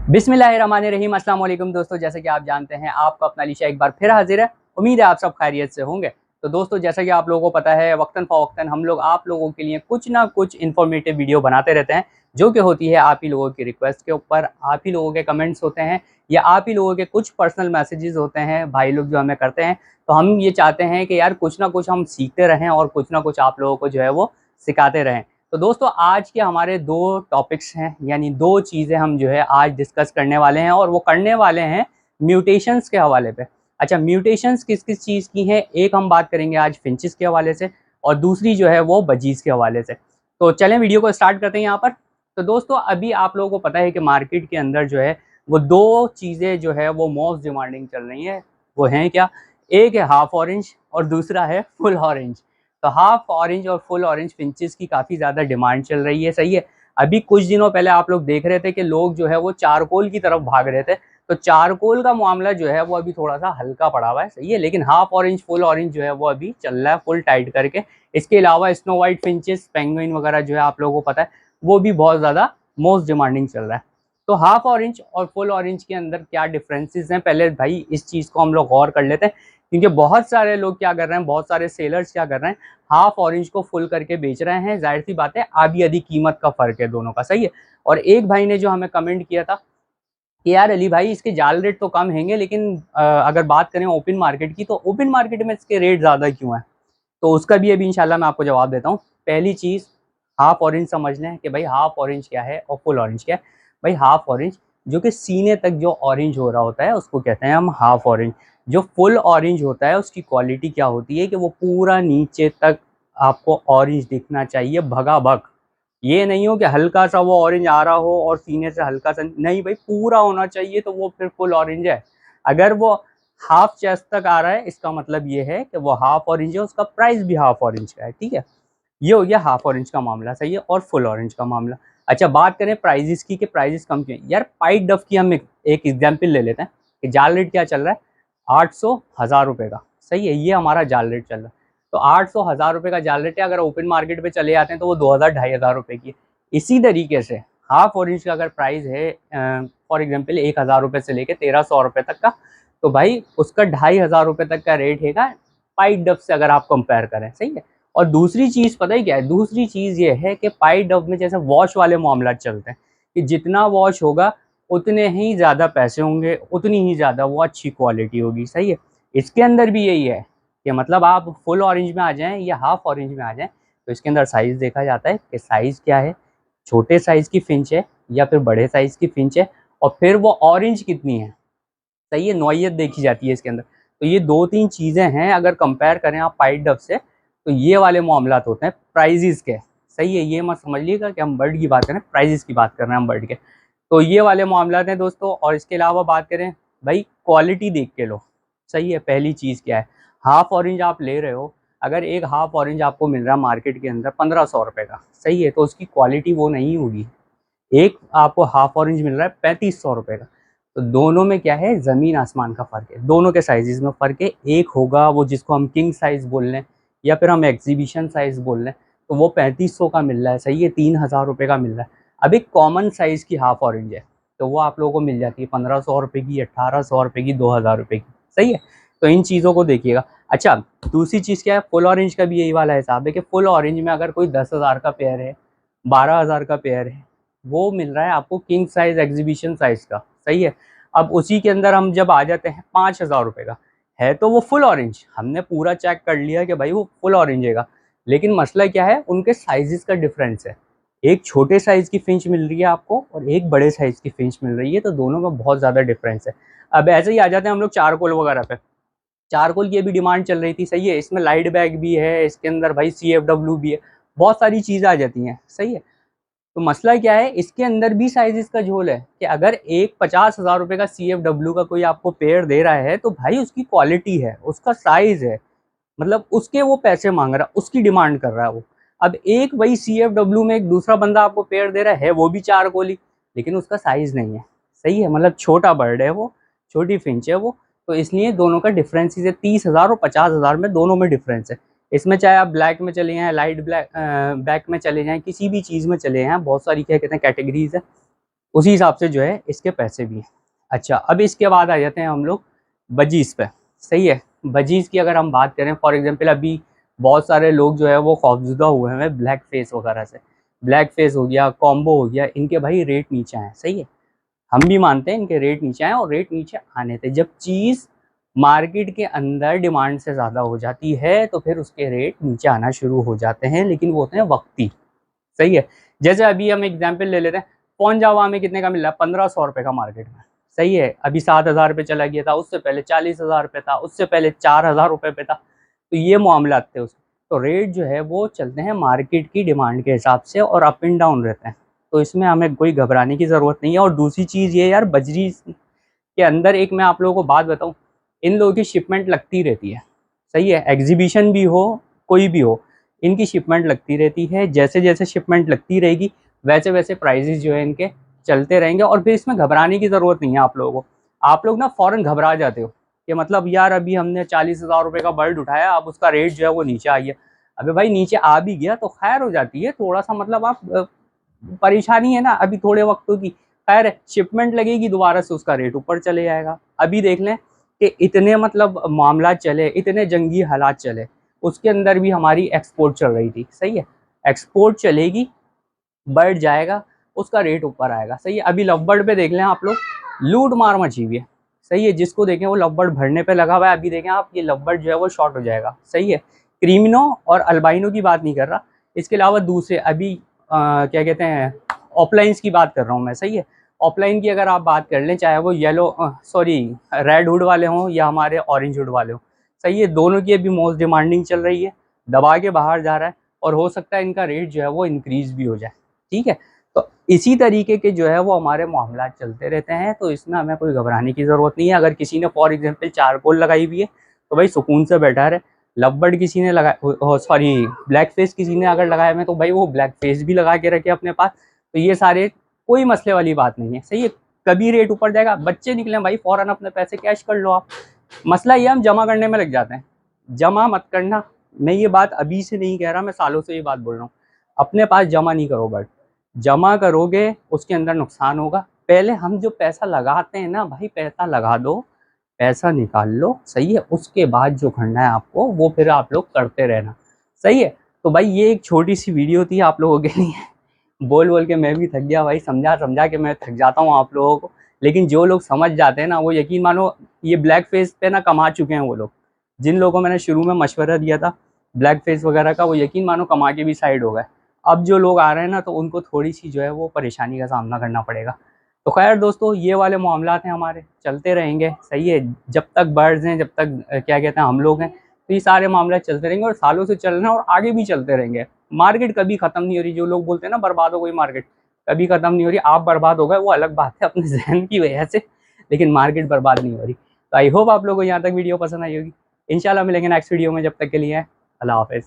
बिस्मिल्लाहिर्रहमानिर्रहीम। अस्सलाम वालेकुम दोस्तों, जैसे कि आप जानते हैं आपका अपना अलीशा एक बार फिर हाजिर है। उम्मीद है आप सब खैरियत से होंगे। तो दोस्तों, जैसा कि आप लोगों को पता है, वक्तन फ़वक्तन हम लोग आप लोगों के लिए कुछ ना कुछ इन्फॉर्मेटिव वीडियो बनाते रहते हैं, जो कि होती है आप ही लोगों की रिक्वेस्ट के ऊपर। आप ही लोगों के कमेंट्स होते हैं या आप ही लोगों के कुछ पर्सनल मैसेजेस होते हैं, भाई लोग जो हमें करते हैं। तो हम ये चाहते हैं कि यार कुछ ना कुछ हम सीखते रहें और कुछ ना कुछ आप लोगों को जो है वो सिखाते रहें। तो दोस्तों, आज के हमारे दो टॉपिक्स हैं, यानी दो चीज़ें हम जो है आज डिस्कस करने वाले हैं, और वो करने वाले हैं म्यूटेशंस के हवाले पे। अच्छा, म्यूटेशंस किस किस चीज़ की हैं, एक हम बात करेंगे आज फिंचिस के हवाले से, और दूसरी जो है वो बजीज़ के हवाले से। तो चलें वीडियो को स्टार्ट करते हैं यहाँ पर। तो दोस्तों, अभी आप लोगों को पता है कि मार्केट के अंदर जो है वो दो चीज़ें जो है वो मोस्ट डिमांडिंग चल रही हैं। वो हैं क्या? एक है हाफ ऑरेंज और दूसरा है फुल ऑरेंज। तो हाफ ऑरेंज और फुल ऑरेंज फिंचेस की काफ़ी ज़्यादा डिमांड चल रही है, सही है। अभी कुछ दिनों पहले आप लोग देख रहे थे कि लोग जो है वो चारकोल की तरफ भाग रहे थे। तो चारकोल का मामला जो है वो अभी थोड़ा सा हल्का पड़ा हुआ है, सही है। लेकिन हाफ ऑरेंज फुल ऑरेंज जो है वो अभी चल रहा है फुल टाइट करके। इसके अलावा स्नो वाइट फिंचेस, पेंगुइन वगैरह जो है आप लोगों को पता है वो भी बहुत ज़्यादा मोस्ट डिमांडिंग चल रहा है। तो हाफ ऑरेंज और फुल ऑरेंज के अंदर क्या डिफरेंसेस हैं, पहले भाई इस चीज़ को हम लोग गौर कर लेते हैं। क्योंकि बहुत सारे लोग क्या कर रहे हैं, बहुत सारे सेलर्स क्या कर रहे हैं, हाफ ऑरेंज को फुल करके बेच रहे हैं। जाहिर सी बात है, आधी आधी कीमत का फर्क है दोनों का, सही है। और एक भाई ने जो हमें कमेंट किया था कि यार अली भाई, इसके जाल रेट तो कम हैंगे, लेकिन अगर बात करें ओपन मार्केट की, तो ओपन मार्केट में इसके रेट ज़्यादा क्यों है? तो उसका भी अभी इंशाल्लाह मैं आपको जवाब देता हूँ। पहली चीज़, हाफ ऑरेंज समझ लें कि भाई हाफ ऑरेंज क्या है और फुल ऑरेंज क्या है। भाई हाफ ऑरेंज जो कि सीने तक जो ऑरेंज हो रहा होता है उसको कहते हैं हम हाफ ऑरेंज। जो फुल ऑरेंज होता है उसकी क्वालिटी क्या होती है कि वो पूरा नीचे तक आपको ऑरेंज दिखना चाहिए, भगा भग। ये नहीं हो कि हल्का सा वो ऑरेंज आ रहा हो और सीने से हल्का सा नहीं, भाई पूरा होना चाहिए, तो वो फिर फुल ऑरेंज है। अगर वो हाफ चेस्ट तक आ रहा है, इसका मतलब ये है कि वो हाफ ऑरेंज है, उसका प्राइस भी हाफ ऑरेंज का है, ठीक है। ये हो गया हाफ ऑरेंज का मामला, सही है। और फुल ऑरेंज का मामला। अच्छा, बात करें प्राइजेस की कि प्राइजेस कम क्यों है? यार पाइट डफ की हम एक एग्जाम्पल ले लेते हैं कि जाल रेट क्या चल रहा है, 800 1000 रुपये का, सही है। ये हमारा जाल रेट चल रहा है। तो 800 1000 रुपये का जाल रेट है। अगर ओपन मार्केट पे चले जाते हैं तो वो 2000 2500 रुपये की है। इसी तरीके से हाफ ऑरेंज का अगर प्राइस है फॉर एग्जाम्पल 1000 रुपये से लेके 1300 रुपये तक का, तो भाई उसका 2500 रुपये तक का रेट है पाइट डफ से, अगर आप कंपेयर करें, सही है। और दूसरी चीज़ पता ही क्या है? दूसरी चीज़ ये है कि पाइट डफ में जैसे वॉश वाले मामला चलते हैं कि जितना वॉश होगा उतने ही ज़्यादा पैसे होंगे, उतनी ही ज़्यादा वो अच्छी क्वालिटी होगी, सही है। इसके अंदर भी यही है कि मतलब आप फुल ऑरेंज में आ जाएं या हाफ ऑरेंज में आ जाएं, तो इसके अंदर साइज़ देखा जाता है कि साइज़ क्या है, छोटे साइज़ की फिंच है या फिर बड़े साइज़ की फिंच है, और फिर वो ऑरेंज कितनी है, सही है। नौइयत देखी जाती है इसके अंदर। तो ये दो तीन चीज़ें हैं, अगर कंपेयर करें आप पाइट डफ से, तो ये वाले मामलात होते हैं प्राइजेस के, सही है। ये मत समझिएगा कि हम बर्ड की बात करें, प्राइजेस की बात कर रहे हैं हम बर्ड के। तो ये वाले मामलात हैं दोस्तों। और इसके अलावा बात करें, भाई क्वालिटी देख के लो, सही है। पहली चीज़ क्या है, हाफ ऑरेंज आप ले रहे हो, अगर एक हाफ ऑरेंज आपको मिल रहा है मार्केट के अंदर 1500 रुपये का, सही है, तो उसकी क्वालिटी वो नहीं होगी। एक आपको हाफ ऑरेंज मिल रहा है 3500 रुपये का। तो दोनों में क्या है, ज़मीन आसमान का फ़र्क है, दोनों के साइज़ में फ़र्क है। एक होगा वो जिसको हम किंग साइज़ बोल लें या फिर हम एग्जीबिशन साइज़ बोल लें, तो वो 3500 का मिल रहा है, सही है, 3000 रुपये का मिल रहा है। अब एक कॉमन साइज़ की हाफ ऑरेंज है, तो वो आप लोगों को मिल जाती है 1500 रुपये की, 1800 रुपये की, 2000 रुपये की, सही है। तो इन चीज़ों को देखिएगा। अच्छा, दूसरी चीज़ क्या है, फुल ऑरेंज का भी यही वाला हिसाब है कि फुल ऑरेंज में अगर कोई 10,000 का पेयर है, 12,000 का पेयर है, वो मिल रहा है आपको किंग साइज एग्जीबिशन साइज का, सही है। अब उसी के अंदर हम जब आ जाते हैं 5,000 रुपये का, है तो वो फुल ऑरेंज, हमने पूरा चेक कर लिया कि भाई वो फुल ऑरेंज है। लेकिन मसला क्या है, उनके साइजेस का डिफरेंस है। एक छोटे साइज की फिंच मिल रही है आपको और एक बड़े साइज की फिंच मिल रही है, तो दोनों में बहुत ज़्यादा डिफरेंस है। अब ऐसे ही आ जाते हैं हम लोग चारकोल वगैरह पे। चारकोल की भी डिमांड चल रही थी, सही है। इसमें लाइट बैग भी है, इसके अंदर भाई CFW भी है, बहुत सारी चीज़ें आ जाती हैं, सही है। तो मसला क्या है, इसके अंदर भी साइजेस का झोल है कि अगर एक 50,000 रुपये का CFW का कोई आपको पेयर दे रहा है, तो भाई उसकी क्वालिटी है, उसका साइज है, मतलब उसके वो पैसे मांग रहा है, उसकी डिमांड कर रहा है वो। अब एक वही CFW में एक दूसरा बंदा आपको पेयर दे रहा है, वो भी चार कोली, लेकिन उसका साइज नहीं है, सही है, मतलब छोटा बर्ड है वो, छोटी फिंच है वो। तो इसलिए दोनों का डिफरेंस है, 30,000 और 50,000 में दोनों में डिफरेंस है। इसमें चाहे आप ब्लैक में चले जाएँ, लाइट ब्लैक में चले जाएँ, किसी भी चीज़ में चले जाएँ, बहुत सारी क्या कहते हैं कैटेगरीज है। उसी हिसाब से जो है इसके पैसे भी हैं। अच्छा, अब इसके बाद आ जाते हैं हम लोग बजीज पे। सही है, बजीज की अगर हम बात करें, फॉर एग्जांपल अभी बहुत सारे लोग जो है वो खौफजुदा हुए हैं ब्लैक फेस वगैरह से। ब्लैक फेस हो गया, कॉम्बो हो गया, इनके भाई रेट नीचे आए। सही है, हम भी मानते हैं इनके रेट नीचे आए, और रेट नीचे आने थे। जब चीज़ मार्केट के अंदर डिमांड से ज़्यादा हो जाती है तो फिर उसके रेट नीचे आना शुरू हो जाते हैं, लेकिन वो होते हैं वक्ती। सही है, जैसे अभी हम एग्जाम्पल ले लेते हैं, फोन जावा में कितने का मिल रहा है? 1500 रुपये का मार्केट में। सही है, अभी 7000 रुपये चला गया था, उससे पहले 40,000 रुपये था, उससे पहले 4000 रुपये पे था। तो ये मामला थे उसके। तो रेट जो है वो चलते हैं मार्केट की डिमांड के हिसाब से, और अप एंड डाउन रहते हैं। तो इसमें हमें कोई घबराने की ज़रूरत नहीं है। और दूसरी चीज़ ये यार, बजरी के अंदर एक मैं आप लोगों को बात बताऊं, इन लोगों की शिपमेंट लगती रहती है। सही है, एग्जीबिशन भी हो कोई भी हो, इनकी शिपमेंट लगती रहती है। जैसे जैसे शिपमेंट लगती रहेगी वैसे वैसे प्राइजेस जो है इनके चलते रहेंगे। और फिर इसमें घबराने की ज़रूरत नहीं है आप लोगों को। आप लोग ना फ़ौरन घबरा जाते हो कि मतलब यार अभी हमने 40,000 रुपये का बर्ड उठाया, अब उसका रेट जो है वो नीचे आई है। अबे भाई, नीचे आ भी गया तो खैर हो जाती है, थोड़ा सा मतलब आप परेशानी है ना अभी थोड़े वक्तों की, खैर शिपमेंट लगेगी दोबारा से उसका रेट ऊपर चले जाएगा। अभी देख लें कि इतने मतलब मामला चले, इतने जंगी हालात चले, उसके अंदर भी हमारी एक्सपोर्ट चल रही थी। सही है, एक्सपोर्ट चलेगी, बढ़ जाएगा, उसका रेट ऊपर आएगा। सही है, अभी लवबर्ड पे देख लें आप लोग, लूट मार मची हुई है। सही है, जिसको देखें वो लवबर्ड भरने पे लगा हुआ है। अभी देखें आप, ये लवबर्ड जो है वो शॉर्ट हो जाएगा। सही है, क्रीमिनो और अल्बाइनो की बात नहीं कर रहा, इसके अलावा दूसरे अभी क्या कहते हैं, ऑफलाइंस की बात कर रहा हूँ मैं। सही है, ऑफलाइन की अगर आप बात कर लें, चाहे वो येलो सॉरी रेड हुड वाले हों या हमारे ऑरेंज हुड वाले हों। सही है, दोनों की अभी मोस्ट डिमांडिंग चल रही है, दबा के बाहर जा रहा है, और हो सकता है इनका रेट जो है वो इंक्रीज भी हो जाए। ठीक है, तो इसी तरीके के जो है वो हमारे मामला चलते रहते हैं। तो इसमें हमें कोई घबराने की ज़रूरत नहीं है। अगर किसी ने फॉर एग्जांपल चारकोल लगाई हुई है तो भाई सुकून से बैठा रहे। लवबर्ड किसी ने लगा, सॉरी ब्लैक फेस किसी ने अगर लगाया है तो भाई वो ब्लैक फेस भी लगा के रखे अपने पास। तो ये सारे कोई मसले वाली बात नहीं है। सही है, कभी रेट ऊपर जाएगा, बच्चे निकले भाई फ़ौरन अपने पैसे कैश कर लो आप। मसला ये हम जमा करने में लग जाते हैं, जमा मत करना। मैं ये बात अभी से नहीं कह रहा, मैं सालों से ये बात बोल रहा हूँ, अपने पास जमा नहीं करो। बट जमा करोगे उसके अंदर नुकसान होगा। पहले हम जो पैसा लगाते हैं ना भाई, पैसा लगा दो, पैसा निकाल लो। सही है, उसके बाद जो करना है आपको वो फिर आप लोग करते रहना। सही है, तो भाई ये एक छोटी सी वीडियो थी आप लोगों के लिए। बोल बोल के मैं भी थक गया भाई, समझा समझा के मैं थक जाता हूँ आप लोगों को। लेकिन जो लोग समझ जाते हैं ना, वो यकीन मानो ये ब्लैक फेस पे ना कमा चुके हैं वो लोग। जिन लोगों को मैंने शुरू में मशवरा दिया था ब्लैक फेस वगैरह का, वो यकीन मानो कमा के भी साइड हो गए। अब जो लोग आ रहे हैं ना, तो उनको थोड़ी सी जो है वो परेशानी का सामना करना पड़ेगा। तो खैर दोस्तों, ये वाले मामलात हैं हमारे, चलते रहेंगे। सही है, जब तक बर्ड्स हैं, जब तक क्या कहते हैं हम लोग हैं, तो ये सारे मामले चलते रहेंगे, और सालों से चल रहे हैं और आगे भी चलते रहेंगे। मार्केट कभी ख़त्म नहीं हो रही। जो लोग बोलते हैं ना बर्बाद हो गई मार्केट, कभी ख़त्म नहीं हो रही। आप बर्बाद हो गए वो अलग बात है अपने जहन की वजह से, लेकिन मार्केट बर्बाद नहीं हो रही। तो आई होप आप लोगों को यहाँ तक वीडियो पसंद आई होगी। इंशाल्लाह मिलेंगे नेक्स्ट वीडियो में, जब तक के लिए अल्लाह हाफ़िज़।